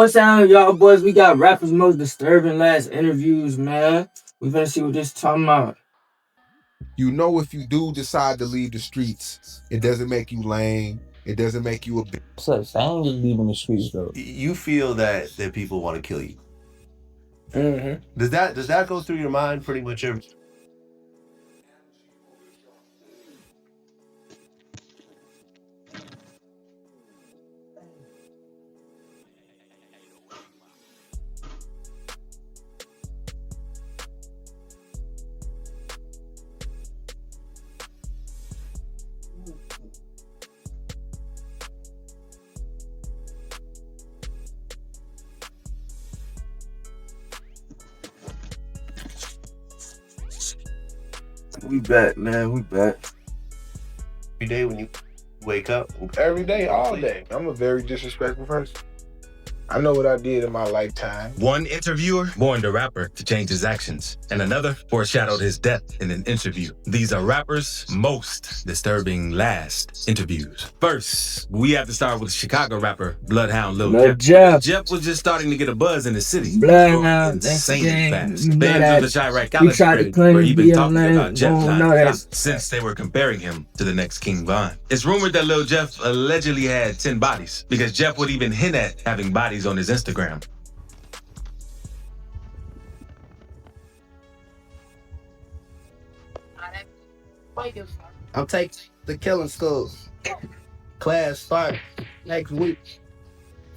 what's down, y'all boys? We got rappers' most disturbing last interviews, man. We finna see what this talking about. You know, if you do decide to leave the streets, it doesn't make you lame. It doesn't make you a bitch. So I ain't just leaving the streets though. You feel that people want to kill you. Mm-hmm. Does that go through your mind pretty much every? We back, man. We back. Every day when you wake up? Every day, all day. I'm a very disrespectful person. I know what I did in my lifetime. One interviewer warned a rapper to change his actions, and another foreshadowed his death in an interview. These are rappers' most disturbing last interviews. First, we have to start with Chicago rapper Bloodhound Lil Jeff. Jeff was just starting to get a buzz in the city. Bloodhound, insanely fast. You know Fans of the cjreactz were even talking about Jeff since they were comparing him to the next King Von. It's rumored that Lil Jeff allegedly had 10 bodies, because Jeff would even hint at having bodies on his Instagram. I'm taking the killing school. Class start next week.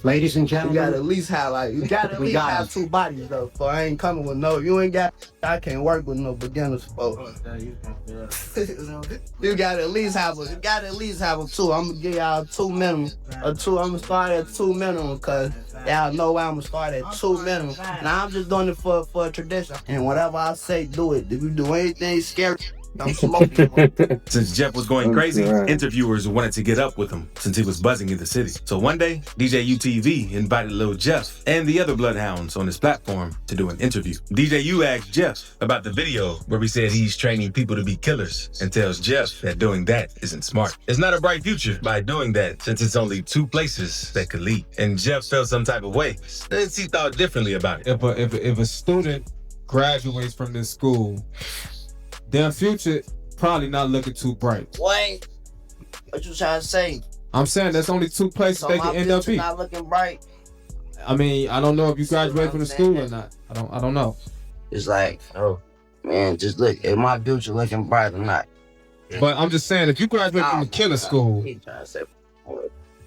Ladies and You gentlemen, gotta at least have have 2 bodies though. For I ain't coming with no. You ain't got. I can't work with no beginners folks. You gotta at least have a. You gotta at least have a 2. I'm gonna give y'all 2 minimum. A 2. I'm gonna start at 2 minimum because y'all know why I'm gonna start at 2 minimum. Now I'm just doing it for a tradition. And whatever I say, do it. If you do anything scary, I'm smoking. Since Jeff was going crazy, interviewers wanted to get up with him since he was buzzing in the city. So one day, DJ UTV invited Lil Jeff and the other Bloodhounds on his platform to do an interview. DJ U asked Jeff about the video where he said he's training people to be killers and tells Jeff that doing that isn't smart. It's not a bright future by doing that since it's only 2 places that could lead. And Jeff felt some type of way since he thought differently about it. If a student graduates from this school, their future probably not looking too bright. Wait, what you trying to say? I'm saying there's only 2 places So they my can end up future in. not looking bright. I mean, I don't know if you graduate from the school or not. I don't know. It's like, oh man, just look, if my future looking bright or not. But I'm just saying, if you graduate from a killer school, He trying to say,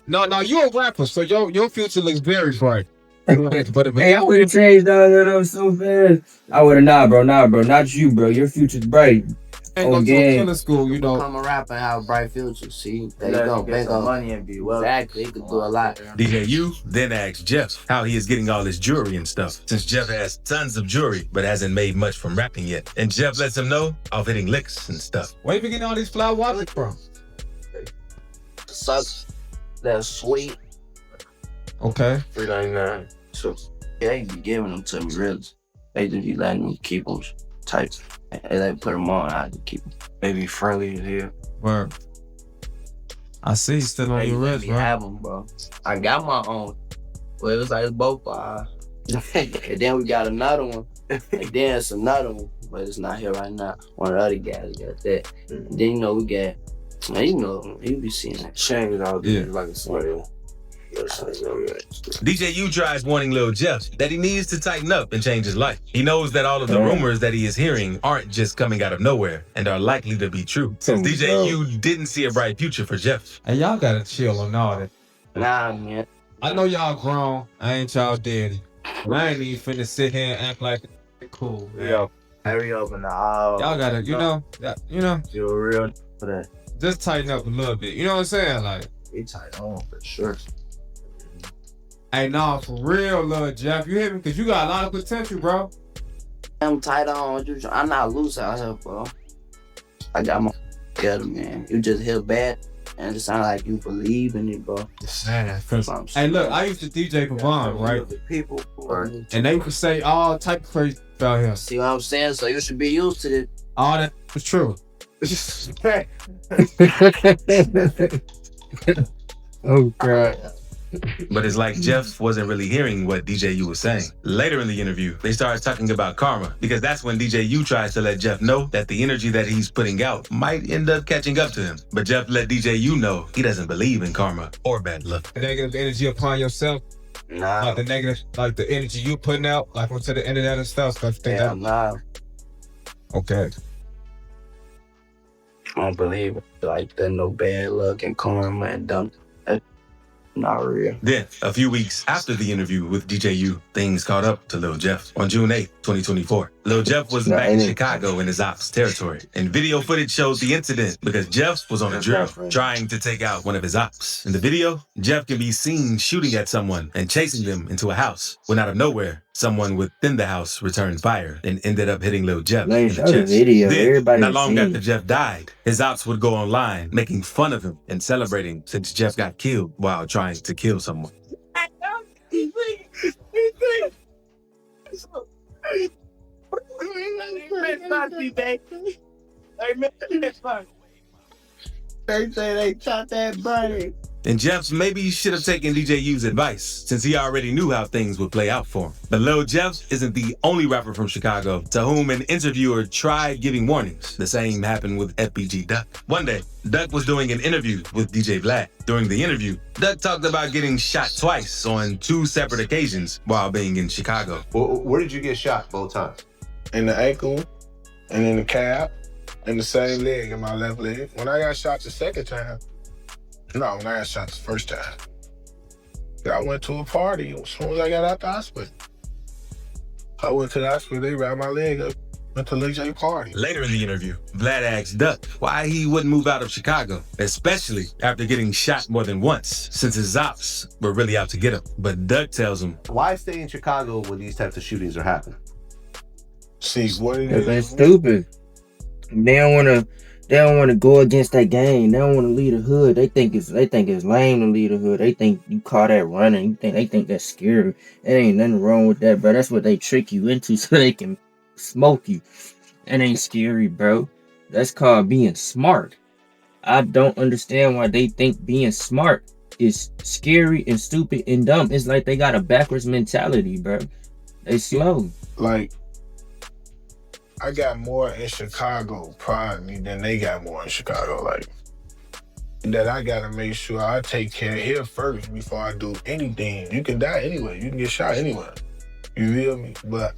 no, you're a rapper, so your future looks very bright. But Hey, I would have changed all of those so fast. I would have, nah, bro, not you, bro. Your future's bright. ain't go to a killer school, you know. become a rapper and have a bright future. See, there you go, get some money and be well. Exactly, he could do a lot. DJ U then asked Jeff how he is getting all his jewelry and stuff, since Jeff has tons of jewelry but hasn't made much from rapping yet. And Jeff lets him know off hitting licks and stuff. Where you been getting all these fly watches from? Sucks. That's sweet. Okay. $3.99. So they be giving them to me, really. They just be letting me keep them tight. They let me put them on. I just keep them. They be friendly as hell. Word. I see you still on They your let wrist, me bro. have them, bro. I got my own. But it was like it's both and then we got another one. And then it's another one. But it's not here right now. One of the other guys got that. And then you know we got, man, you know, you be seeing that. Change all Yeah. like a smile. DJ U tries warning Lil Jeff that he needs to tighten up and change his life. He knows that all of the rumors that he is hearing aren't just coming out of nowhere and are likely to be true. Since DJ U didn't see a bright future for Jeff. And y'all gotta chill on all that. Nah, man. I know y'all grown. I ain't y'all daddy. But I ain't even finna sit here and act like it's cool. Man. Yo, hurry up in the aisle. Y'all gotta, you know, You're real for that. just tighten up a little bit. You know what I'm saying? Like, He tight on for sure. hey, nah, for real, Lil Jeff. You hear me? Cause you got a lot of potential, bro. I'm tight on. I'm not loose out here, bro. I got my together, man. You just hit bad, and it sound like you believe in it, bro. Man, hey, look, I used to DJ for Vaughn, right? People. And they could say all type of crazy about him. See what I'm saying? So you should be used to it. All that was true. Oh, God. But it's like Jeff wasn't really hearing what DJU was saying. Later in the interview, they started talking about karma, because that's when DJU tries to let Jeff know that the energy that he's putting out might end up catching up to him. But Jeff let DJU know he doesn't believe in karma or bad luck. The negative energy upon yourself, Nah. like the negative, like the energy you putting out, like onto the internet and stuff. So I think Yeah, nah. okay. I don't believe it. Like, there's no bad luck and karma and dumb. That's not real. Then, a few weeks after the interview with DJU, things caught up to Lil Jeff. On June 8th, 2024, Lil Jeff was back in Chicago in his ops territory, and video footage showed the incident because Jeff was on a drill trying to take out one of his ops. In the video, Jeff can be seen shooting at someone and chasing them into a house, when out of nowhere, someone within the house returned fire and ended up hitting Lil Jeff in the chest. Then, not long after Jeff died, his ops would go online making fun of him and celebrating since Jeff got killed while trying to kill someone. They say they shot that buddy. And Jeff maybe should have taken DJU's advice, since he already knew how things would play out for him. But Lil Jeff isn't the only rapper from Chicago to whom an interviewer tried giving warnings. The same happened with FBG Duck. One day, Duck was doing an interview with DJ Vlad. During the interview, Duck talked about getting shot twice on 2 separate occasions while being in Chicago. Where did you get shot both times? In the ankle and in the calf and the same leg, in my left leg. When I got shot the second time, no, when I got shot the first time, I went to a party as soon as I got out the hospital. I went to the hospital, they wrapped my leg up, went to a party. Later in the interview, Vlad asked Duck why he wouldn't move out of Chicago, especially after getting shot more than once, since his ops were really out to get him. But Duck tells him, why stay in Chicago when these types of shootings are happening? See, what it That's is. stupid. They don't want to go against that game. They don't want to leave the hood. They think it's lame to leave the hood. They think you call that running. They think that's scary. There ain't nothing wrong with that, bro. That's what they trick you into so they can smoke you. That ain't scary, bro. That's called being smart. I don't understand why they think being smart is scary and stupid and dumb. It's like they got a backwards mentality, bro. They slow. Like, I got more in Chicago probably than they got more in Chicago. Like, that I gotta make sure I take care of here first before I do anything. You can die anyway. You can get shot anywhere. You feel me? But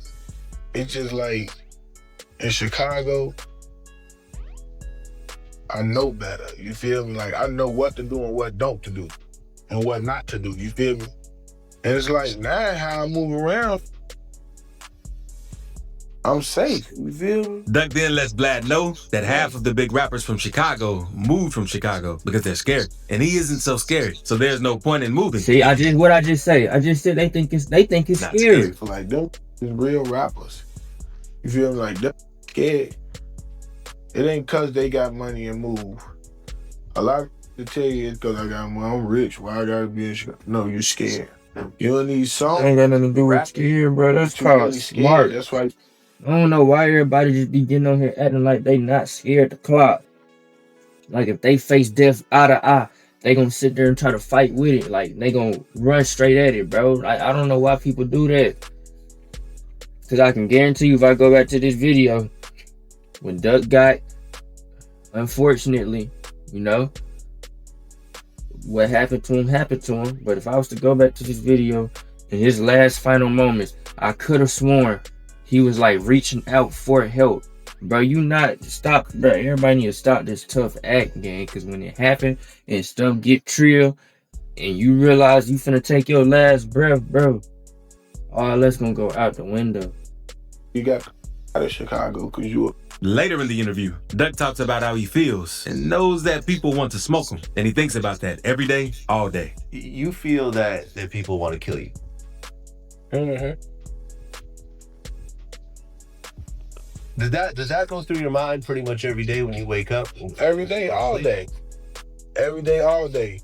it's just like, in Chicago, I know better. You feel me? Like, I know what to do and what don't to do and what not to do. You feel me? And it's like, now how I move around, I'm safe. You feel me? Duck then lets Vlad know that half of the big rappers from Chicago moved from Chicago because they're scared. And he isn't so scared, so there's no point in moving. See, I just said they think it's Not scary. For like them is real rappers. You feel me? Like them scared. It ain't cause they got money and move. A lot of people tell you it's cause I got money. I'm rich. Why I gotta be in Chicago? No, you're scared. You don't need songs. Ain't got nothing to do with scared, bro. That's called smart. That's why. I don't know why everybody just be getting on here acting like they not scared to clock. Like if they face death eye to eye, they gonna sit there and try to fight with it. Like they gonna run straight at it, bro. Like I don't know why people do that. Cause I can guarantee you if I go back to this video, when Duck got, unfortunately, you know, what happened to him. But if I was to go back to this video in his last final moments, I could have sworn he was like reaching out for help. Bro, bro, everybody need to stop this tough act game. Cause when it happen and stuff get trill and you realize you finna take your last breath, bro, all that's gonna go out the window. You got out of Chicago cause you. Later in the interview, Duck talks about how he feels and knows that people want to smoke him. And he thinks about that every day, all day. You feel that people want to kill you. Mm-hmm. Does that go through your mind pretty much every day when you wake up? Every day, all day. Every day, all day.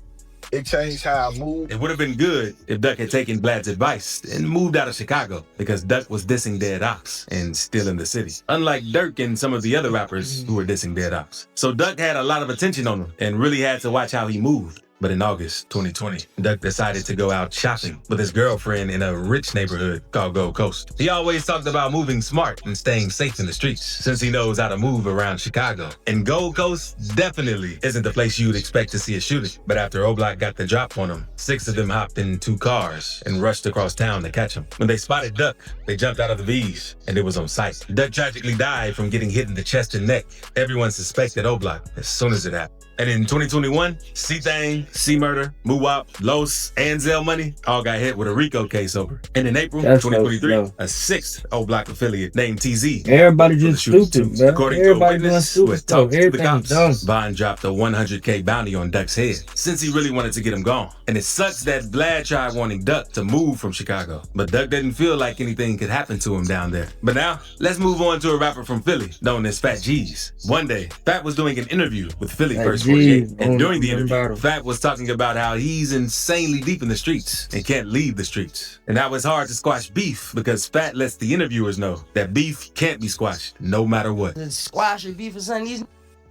It changed how I move. It would have been good if Duck had taken Vlad's advice and moved out of Chicago, because Duck was dissing Dead Ops and still in the city. Unlike Dirk and some of the other rappers who were dissing Dead Ops. So Duck had a lot of attention on him and really had to watch how he moved. But in August 2020, Duck decided to go out shopping with his girlfriend in a rich neighborhood called Gold Coast. He always talked about moving smart and staying safe in the streets, since he knows how to move around Chicago. And Gold Coast definitely isn't the place you'd expect to see a shooting. But after O-Block got the drop on him, 6 of them hopped in 2 cars and rushed across town to catch him. When they spotted Duck, they jumped out of the V's, and it was on sight. Duck tragically died from getting hit in the chest and neck. Everyone suspected O-Block as soon as it happened. And in 2021, C-Thang, C-Murder, Muwop, Los, and Zell Money all got hit with a RICO case over. And in April 2023, a 6th O-Block affiliate named TZ. Everybody just stupid, bro. According Everybody to a witness doing who had stupid talked stuff. to the Everything's cops, dumb. Bond dropped a $100K bounty on Duck's head, since he really wanted to get him gone. And it sucks that Vlad tried wanting Duck to move from Chicago, but Duck didn't feel like anything could happen to him down there. But now, let's move on to a rapper from Philly, known as Fat G's. One day, Fat was doing an interview with Philly First 48, and during the interview, Fat was talking about how he's insanely deep in the streets and can't leave the streets, and how it's hard to squash beef because Fat lets the interviewers know that beef can't be squashed no matter what. Squash or beef or something, these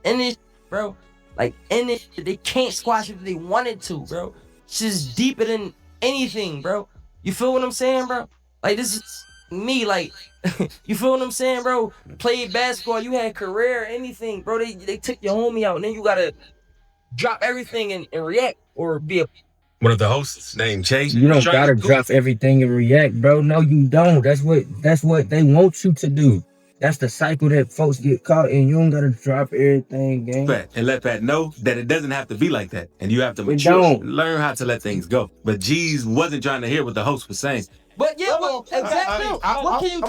in this, bro. Like in it, they can't squash it if they wanted to, bro. It's just deeper than anything, bro. You feel what I'm saying, bro? Like this is me, like you feel what I'm saying, bro? Played basketball, you had career, anything, bro. They took your homie out, and then you gotta drop everything and react or be a. One of the hosts, named Chase. You don't gotta drop everything and react, bro. No, you don't. That's what they want you to do. That's the cycle that folks get caught in. You don't gotta drop everything, gang. Fat, and let Fat know that it doesn't have to be like that, and you have to mature and learn how to let things go. But G's wasn't trying to hear what the host was saying. But yeah, exactly. What can you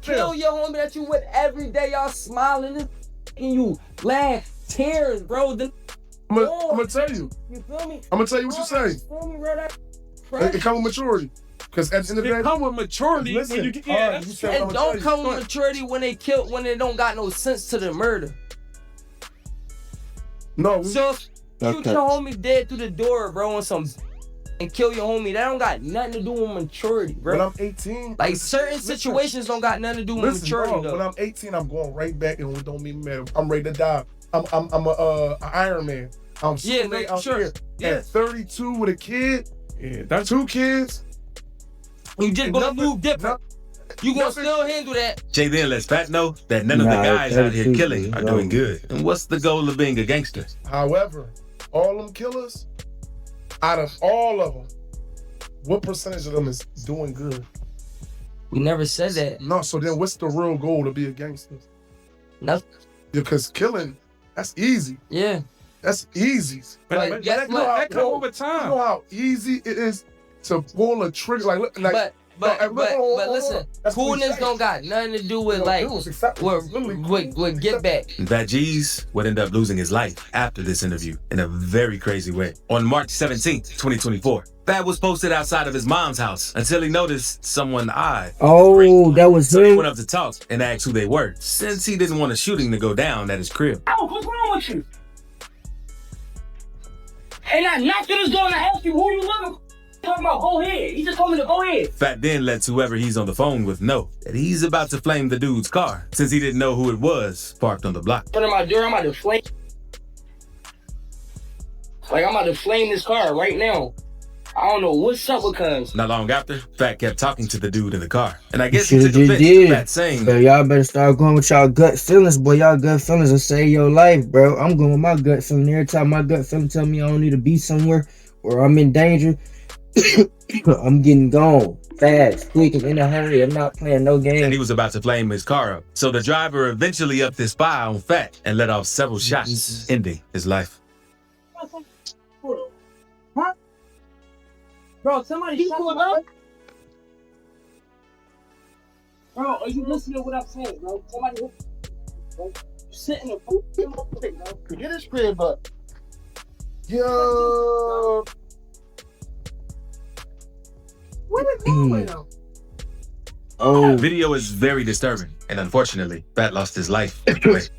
kill your homie that you with every day? Y'all smiling and you laugh, tears, bro. I'm gonna tell you. You feel me? I'm gonna tell you what you say. Feel me, bro? It come with maturity. Because at the end of the day, come with maturity. Listen, when you get and don't come with maturity when they don't got no sense to the murder. No. So shoot your homie dead through the door, bro, and kill your homie. That don't got nothing to do with maturity, bro. When I'm 18, like certain situations don't got nothing to do with maturity, though. When I'm 18, I'm going right back and it don't even matter. I'm ready to die. I'm a Iron Man. I'm straight out here. At 32 with a kid, that's 2 kids. You just gonna move different. You gonna still handle that. Jay then lets Fat know that none of the guys out here killing are doing good. And what's the goal of being a gangster? However, all them killers, out of all of them, what percentage of them is doing good? We never said that. No, so then what's the real goal to be a gangster? Nothing. Because killing, that's easy. Yeah. That's easy. But that come over time. You know how easy it is to pull a trigger. But listen, coolness don't got nothing to do with with get back. Fat G's would end up losing his life after this interview in a very crazy way. On March 17th, 2024, Fat was posted outside of his mom's house until he noticed someone odd. Oh, that was so him? he went up to talk and asked who they were, since he didn't want a shooting to go down at his crib. Oh, what's wrong with you? And I knocked on his door and I asked you who you looking. Talking about go ahead. He just told me to go ahead. Fat then lets whoever he's on the phone with know that he's about to flame the dude's car, since he didn't know who it was parked on the block. Put in my door, I'm about to flame. Like I'm about to flame this car right now. I don't know what's up with cuz. Not long after, Fat kept talking to the dude in the car. And I guess You he took offense did. to Fat saying, But y'all better start going with y'all gut feelings, boy. Y'all gut feelings will save your life, bro. I'm going with my gut feeling. Every time my gut feeling tell me I don't need to be somewhere or I'm in danger, I'm getting gone. Fast, quick, and in a hurry. I'm not playing no game. and he was about to flame his car up. So the driver eventually upped his fire on Fat and let off several shots, ending his life. Huh? Bro, somebody shut up. Bro, are you listening to what I'm saying, bro? Somebody bro. Sit in the bro. Get his crib up. Yo. What is wrong with him? Oh. The video is very disturbing. And unfortunately, Fat lost his life.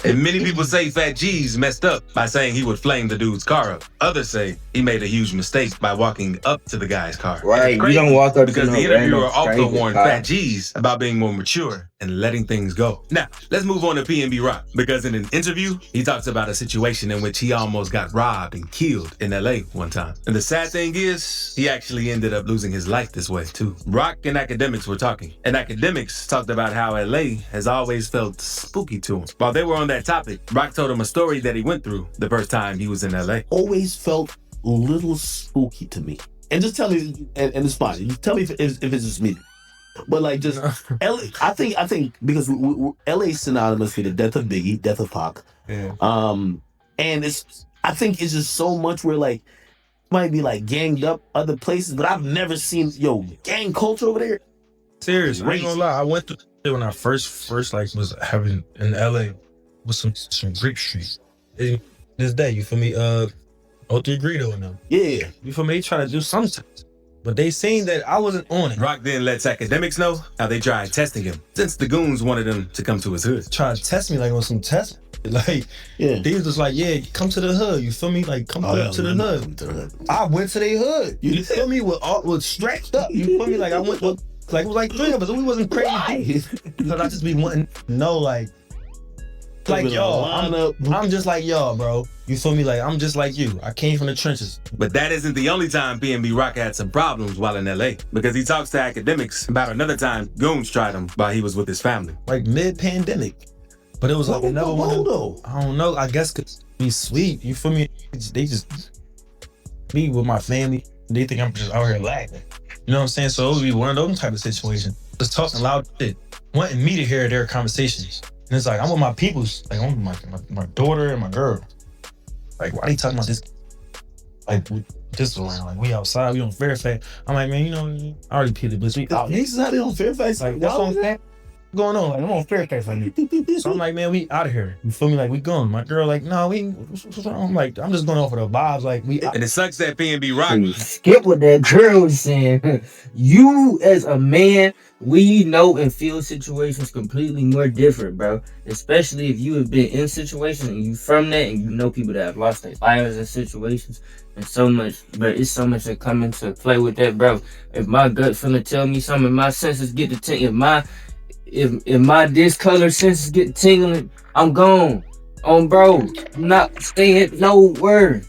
And many people say Fat G's messed up by saying he would flame the dude's car up. Others say he made a huge mistake by walking up to the guy's car. Right, you don't walk up because to the no interviewer random also stranger warned car. Fat G's about being more mature and letting things go. Now, let's move on to PNB Rock, because in an interview, he talks about a situation in which he almost got robbed and killed in LA one time. And the sad thing is, he actually ended up losing his life this way too. Rock and Academics were talking, and Academics talked about how LA has always felt spooky to him. While they were on that topic, Rock told him a story that he went through the first time he was in LA. Always felt a little spooky to me. And just tell me, and it's fine. You tell me if it's just me. But like just LA, I think because LA is synonymous with the death of Biggie, death of Pac. Yeah. And I think it's just so much where like might be like ganged up other places, but I've never seen gang culture over there. Serious, I ain't gonna lie. I went through it when I first like was having in LA with some Greek Street. This day, you feel me? 03 Greedo and them. Yeah. You feel me? They try to do something. But they seen that I wasn't on it. Rock then lets Academics know how they tried testing him, since the goons wanted him to come to his hood. Try to test me like on some test. Like, yeah, they was just like, yeah, come to the hood. You feel me? Like, come to the hood. I went to their hood. You feel me? With strapped up. You feel me? Like I went with, like it was like 3 of us. We wasn't crazy. Because I just be wanting to know like y'all. I'm just like y'all, bro. You feel me? Like I'm just like you. I came from the trenches. But that isn't the only time PNB Rock had some problems while in LA, because he talks to Academics about another time goons tried him while he was with his family. Like mid-pandemic. But it was like never one. I don't know. I guess could be sweet. You feel me? They just be with my family. They think I'm just out here laughing. You know what I'm saying? So it would be one of those type of situations. Just talking loud shit, wanting me to hear their conversations. And it's like I'm with my peoples. Like I'm with my daughter and my girl. Like why they talking about this? Like this around. Like we outside. We on Fairfax. I'm like, man, you know, I already peeled it, but we out. He's not on Fairfax. Like that's what I'm saying. Going on, like I'm on Fairfax like so I'm like, man, we out of here. You feel me? Like we going. My girl like, no, I'm like, I'm just going off of the vibes. Like we out. And it sucks that PNB Rock skip what that girl was saying. You as a man, we know and feel situations completely more different, bro. Especially if you have been in situations and you from that and you know people that have lost their lives in situations. And so much, but it's so much that come into play with that, bro. If my gut finna tell me something, my senses get to think. If my discolor senses get tingling, I'm gone. Bro, I'm not saying no word.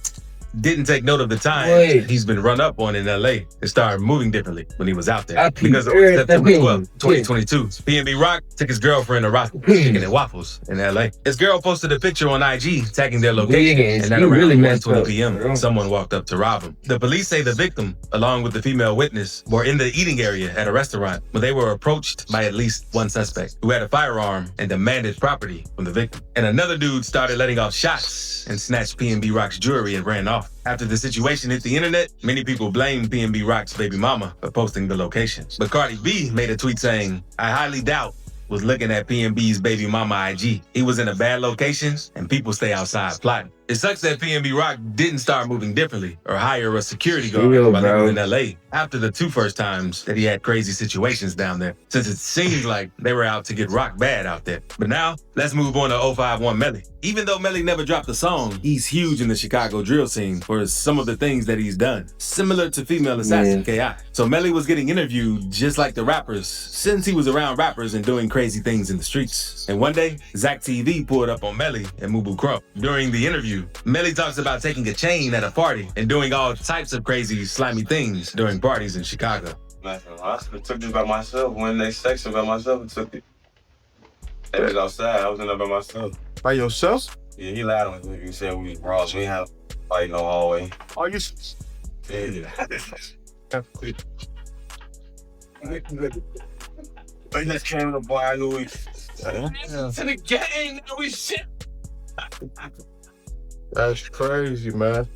didn't take note of the time he's been run up on in LA and started moving differently when he was out there. Because on September 12, 2022, PNB Rock took his girlfriend to Roscoe's Chicken and Waffles in LA. His girl posted a picture on IG tagging their location, and at around 1:20 p.m., someone walked up to rob him. The police say the victim, along with the female witness, were in the eating area at a restaurant when they were approached by at least one suspect who had a firearm and demanded property from the victim. And another dude started letting off shots and snatched PNB Rock's jewelry and ran off. After the situation hit the internet, many people blamed PNB Rock's baby mama for posting the location. But Cardi B made a tweet saying, "I highly doubt was looking at PNB's baby mama IG. He was in a bad location and people stay outside plotting." It sucks that PNB Rock didn't start moving differently or hire a security guard while he was in LA after the two first times that he had crazy situations down there, since it seems like they were out to get Rock bad out there. But now, let's move on to 051 Melly. Even though Melly never dropped a song, he's huge in the Chicago drill scene for some of the things that he's done, similar to female assassin K.I. So Melly was getting interviewed just like the rappers, since he was around rappers and doing crazy things in the streets. And one day, Zach TV pulled up on Melly and Mubu Crump. During the interview, Melly talks about taking a chain at a party and doing all types of crazy, slimy things during parties in Chicago. I took this by myself. When they section by myself, I took it. They was outside. I was in there by myself. By yourself? Yeah, he lied on me. He said we was brawls. We ain't had a fight no hallway. Are you? Yeah. I just came to the bar. I knew we. To the gang. Now we shit. That's crazy, man.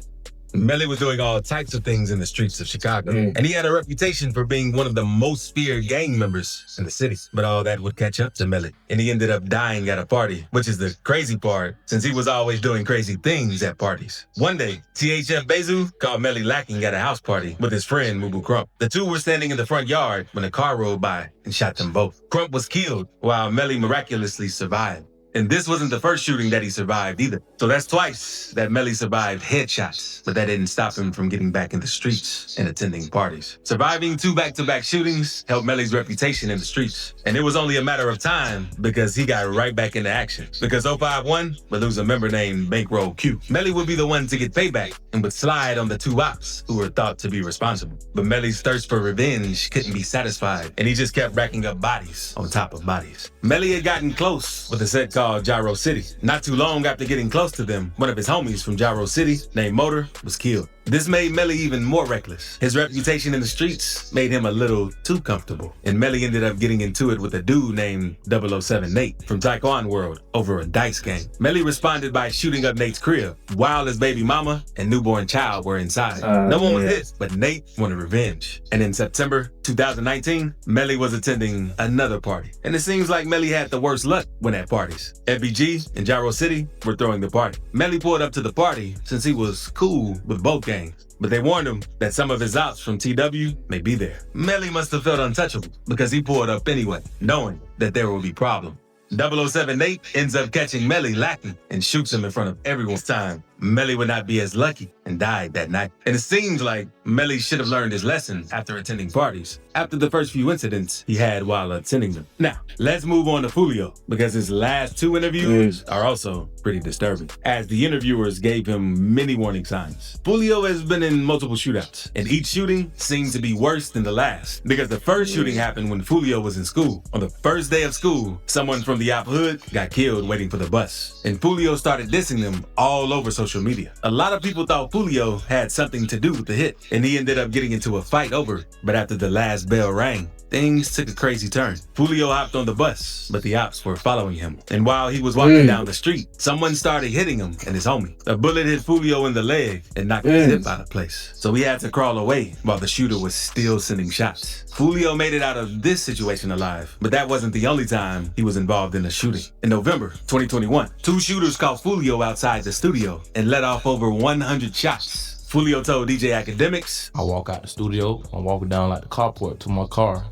Melly was doing all types of things in the streets of Chicago, and he had a reputation for being one of the most feared gang members in the city. But all that would catch up to Melly, and he ended up dying at a party, which is the crazy part, since he was always doing crazy things at parties. One day, THF Bezu called Melly lacking at a house party with his friend Mubu Crump. The two were standing in the front yard when a car rolled by and shot them both. Crump was killed, while Melly miraculously survived. And this wasn't the first shooting that he survived either. So that's twice that Melly survived headshots, but that didn't stop him from getting back in the streets and attending parties. Surviving 2 back-to-back shootings helped Melly's reputation in the streets. And it was only a matter of time because he got right back into action. Because 051 would lose a member named Bankroll Q. Melly would be the one to get payback and would slide on the 2 ops who were thought to be responsible. But Melly's thirst for revenge couldn't be satisfied, and he just kept racking up bodies on top of bodies. Melly had gotten close with a set called Gyro City. Not too long after getting close to them, one of his homies from Gyro City, named Motor, was killed. This made Melly even more reckless. His reputation in the streets made him a little too comfortable, and Melly ended up getting into it with a dude named 007 Nate from Taekwondo World over a dice game. Melly responded by shooting up Nate's crib, while his baby mama and newborn child were inside. No one was hit, but Nate wanted revenge. And in September 2019, Melly was attending another party. And it seems like Melly had the worst luck when at parties. FBG and Gyro City were throwing the party. Melly pulled up to the party since he was cool with both gangs, but they warned him that some of his ops from TW may be there. Melly must have felt untouchable because he pulled up anyway, knowing that there would be problems. 007 Nate ends up catching Melly lacking and shoots him in front of everyone's time. Melly would not be as lucky and died that night. And it seems like Melly should have learned his lesson after attending parties, after the first few incidents he had while attending them. Now, let's move on to Fulio, because his last 2 interviews are also pretty disturbing, as the interviewers gave him many warning signs. Fulio has been in multiple shootouts, and each shooting seemed to be worse than the last, because the first shooting happened when Fulio was in school. On the first day of school, someone from the op hood got killed waiting for the bus, and Fulio started dissing them all over social media. A lot of people thought Fulio had something to do with the hit, and he ended up getting into a fight over it. But after the last bell rang, things took a crazy turn. Fulio hopped on the bus, but the ops were following him. And while he was walking down the street, someone started hitting him and his homie. A bullet hit Fulio in the leg and knocked his hip out of place. So he had to crawl away while the shooter was still sending shots. Fulio made it out of this situation alive, but that wasn't the only time he was involved in a shooting. In November 2021, 2 shooters caught Fulio outside the studio and let off over 100 shots. Fulio told DJ Academics, I walk out the studio, I'm walking down like the carport to my car.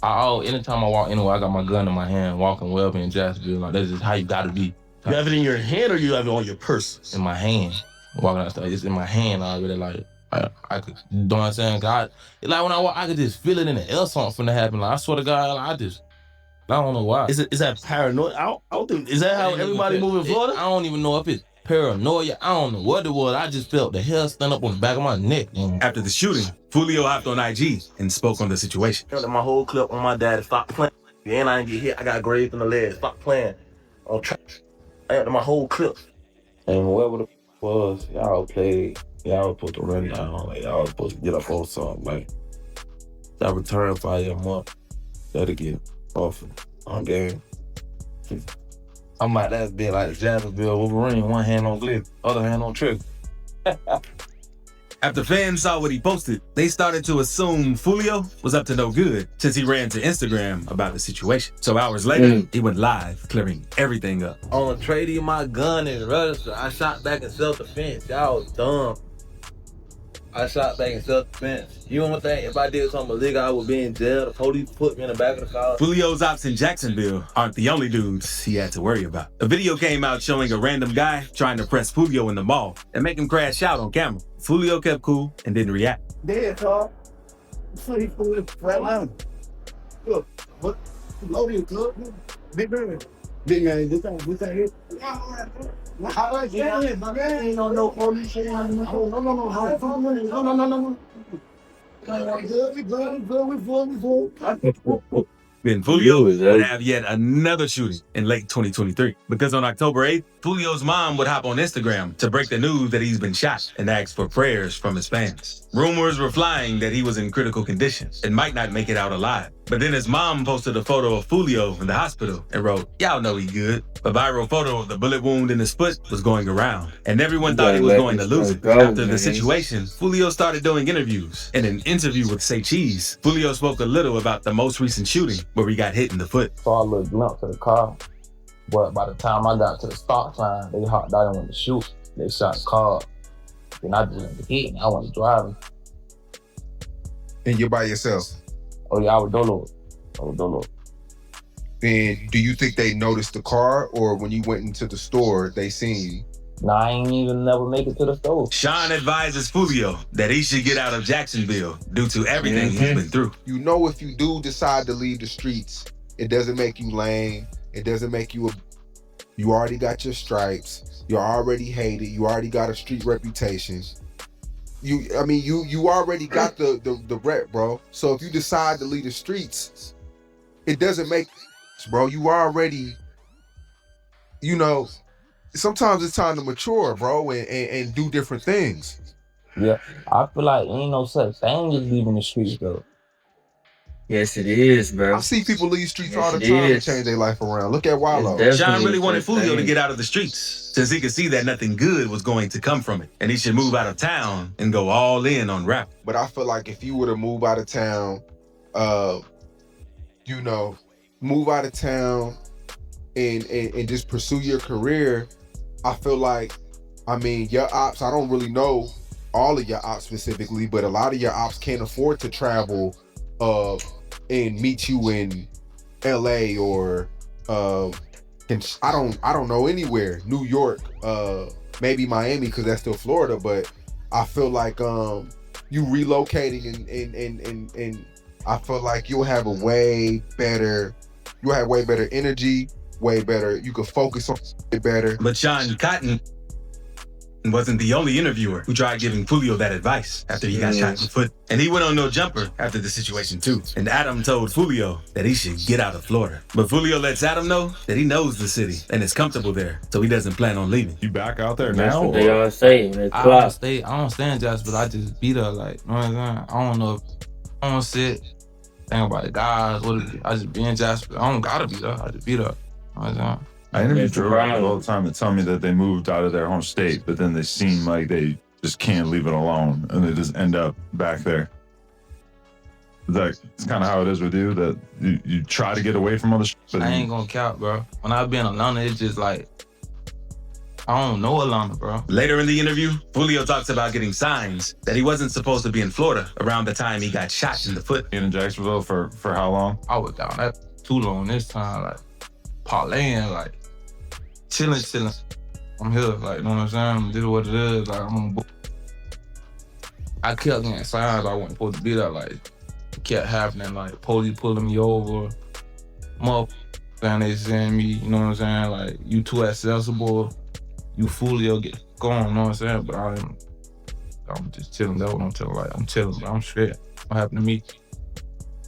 Anytime I walk anywhere, I got my gun in my hand, walking Welby and Jacksonville. Like, that's just how you gotta be. You have it in your hand or you have it on your purse? In my hand. Walking out, it's in my hand already. Like, I could, you know what I'm saying? God, like when I walk, I could just feel it in the air, something finna happen. Like, I swear to God, like, I don't know why. Is that paranoid? I don't think, is that how everybody move in Florida? I don't even know if it's paranoia. I don't know what it was. I just felt the hair stand up on the back of my neck. After the shooting, Fulio hopped on IG and spoke on the situation. My whole clip on my dad, stop playing. And I didn't get hit. I got grazed in the leg. Stop playing. On track. I had my whole clip. And whoever the was, y'all played. Y'all was supposed to run down. Like, y'all was supposed to get up on something. Like, that return fire a month. That'll get off on game. I'm like, that's been like Jacksonville Wolverine. One hand on Glick, other hand on trigger. After fans saw what he posted, they started to assume Fulio was up to no good since he ran to Instagram about the situation. So hours later, he went live, clearing everything up. On trading my gun and register, I shot back in self-defense. Y'all was dumb. I shot back in self-defense. You don't think if I did something illegal, I would be in jail? The police put me in the back of the car. Fulio's ops in Jacksonville aren't the only dudes he had to worry about. A video came out showing a random guy trying to press Fulio in the mall and make him crash out on camera. Fulio kept cool and didn't react. Dead, Carl. Funny for it, right line. Look, what? Loading, look. Big man. Big man, this thing here. Ain't no police. No. Then Fulio would have yet another shooting in late 2023. Because on October 8th, Fulio's mom would hop on Instagram to break the news that he's been shot and ask for prayers from his fans. Rumors were flying that he was in critical condition and might not make it out alive. But then his mom posted a photo of Fulio in the hospital and wrote, "Y'all know he good." A viral photo of the bullet wound in his foot was going around, and everyone thought he was going to lose it. After the situation, Fulio started doing interviews. In an interview with cjreactz, Fulio spoke a little about the most recent shooting where he got hit in the foot. Saw a little glimpse of the car, but by the time I got to the stop sign, they hopped out and went to shoot. They shot the car. Then I just went to hit and I wasn't driving. And you're by yourself? Oh yeah, I was dolo. And do you think they noticed the car, or when you went into the store, they seen you? Nah, I ain't even never make it to the store. Sean advises Fulio that he should get out of Jacksonville due to everything he's been through. You know, if you do decide to leave the streets, it doesn't make you lame. It doesn't make you you already got your stripes. You're already hated. You already got a street reputation. You already got the rep, bro. So if you decide to leave the streets, it doesn't make, bro. You already, sometimes it's time to mature, bro, and do different things. Yeah, I feel like ain't no such thing as leaving the streets, though. Yes, it is, bro. I see people leave streets all the time to change their life around. Look at Wallow. Sean really wanted Fulio to get out of the streets since he could see that nothing good was going to come from it, and he should move out of town and go all in on rap. But I feel like if you were to move out of town, move out of town and just pursue your career, I feel like, your ops, I don't really know all of your ops specifically, but a lot of your ops can't afford to travel and meet you in LA or I don't know, anywhere, New York, maybe Miami, because that's still Florida. But I feel like you relocating and I feel like you'll have way better energy, way better. You can focus on it better. But Sean Cotton wasn't the only interviewer who tried giving Fulio that advice after he got shot in the foot. And he went on No Jumper after the situation too. And Adam told Fulio that he should get out of Florida. But Fulio lets Adam know that he knows the city and is comfortable there, so he doesn't plan on leaving. You back out there That's now? what they all say. I don't stay in Jasper, but I just beat her, like, you know what I'm saying? I don't know if I don't sit, think about the guys, I just be in Jasper. I don't gotta be there, I just beat her. You know what I'm saying? I interview drivers all the time that tell me that they moved out of their home state, but then they seem like they just can't leave it alone, and they just end up back there. That's kind of how it is with you, that you try to get away from other shit. I ain't gonna count, bro. When I be in Atlanta, it's just like, I don't know Atlanta, bro. Later in the interview, Fulio talks about getting signs that he wasn't supposed to be in Florida around the time he got shot in the foot. In Jacksonville for how long? I was down that too long this time, like, parlaying, like, chilling. I'm here, like, you know what I'm saying? This is what it is, like, I'm on board. I kept getting signs I wasn't supposed to be there, like, it kept happening, like, police pulling me over, motherfuckers saying they send me, you know what I'm saying? Like, you too accessible, you Fulio, get going, you know what I'm saying? But I'm just chilling, that's what I'm telling, like, I'm chilling, but I'm straight. What happened to me?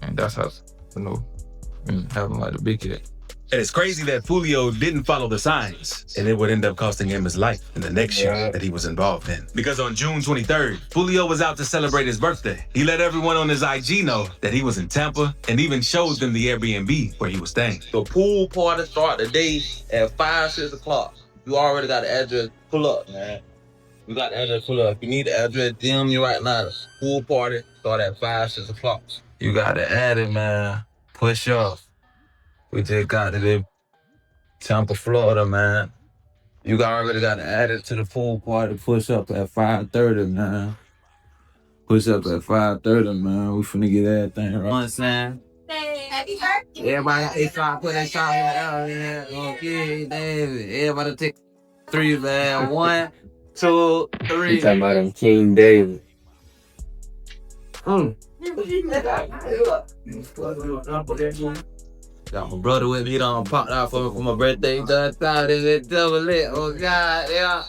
And that's how, having like the big kid. And it's crazy that Fulio didn't follow the signs, and it would end up costing him his life in the next shooting that he was involved in. Because on June 23rd, Fulio was out to celebrate his birthday. He let everyone on his IG know that he was in Tampa and even showed them the Airbnb where he was staying. The pool party start today at 5, 6 o'clock. You already got the address, pull up, man. You got the address, pull up. If you need the address, DM me right now. The pool party start at 5, 6 o'clock. You got to add it, man. Push up. We just got to the Tampa, Florida, man. You already got to add it to the pool party. Push up at 5:30, man. Push up at 5:30, man. We finna get everything right. You know what I'm saying? Happy birthday. Everybody, they try to put that shot in there. Okay, David. Everybody take 3, man. 1, 2, 3. You talking about him, King David. Got my brother with me. He done popped out for me for my birthday. He done thought it was double lit. Oh, God, yeah.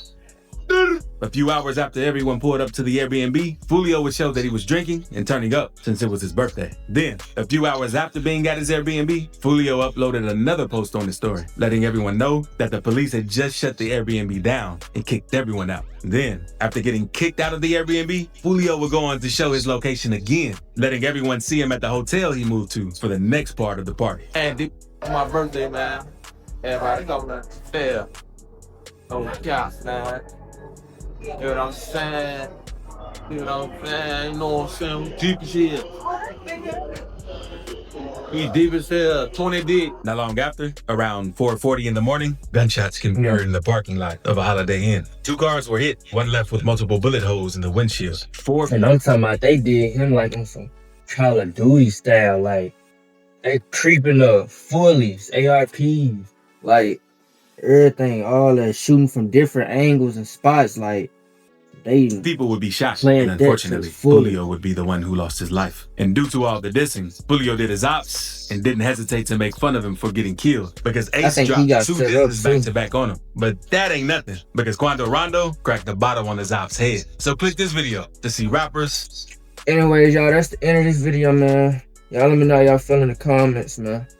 A few hours after everyone pulled up to the Airbnb, Julio would show that he was drinking and turning up since it was his birthday. Then, a few hours after being at his Airbnb, Julio uploaded another post on his story, letting everyone know that the police had just shut the Airbnb down and kicked everyone out. Then, after getting kicked out of the Airbnb, Julio would go on to show his location again, letting everyone see him at the hotel he moved to for the next part of the party. And my birthday, man. Everybody coming to fair. On the couch, man. You know what I'm saying? You know what I'm saying? You know what I'm saying? We deep as hell. We deep as hell, 20 deep. Not long after, around 4:40 in the morning, gunshots can be heard in the parking lot of a Holiday Inn. 2 cars were hit, one left with multiple bullet holes in the windshield. And I'm talking about they did him like on some Call of Duty style, like they creeping up, fullies, ARPs, like everything, all that shooting from different angles and spots, like people would be shot, and unfortunately, Julio would be the one who lost his life. And due to all the dissing, Julio did his ops and didn't hesitate to make fun of him for getting killed because Ace dropped 2 disses back to back on him. But that ain't nothing because Quando Rondo cracked the bottle on his ops' head. So click this video to see rappers. Anyways, y'all, that's the end of this video, man. Y'all let me know how y'all feel in the comments, man.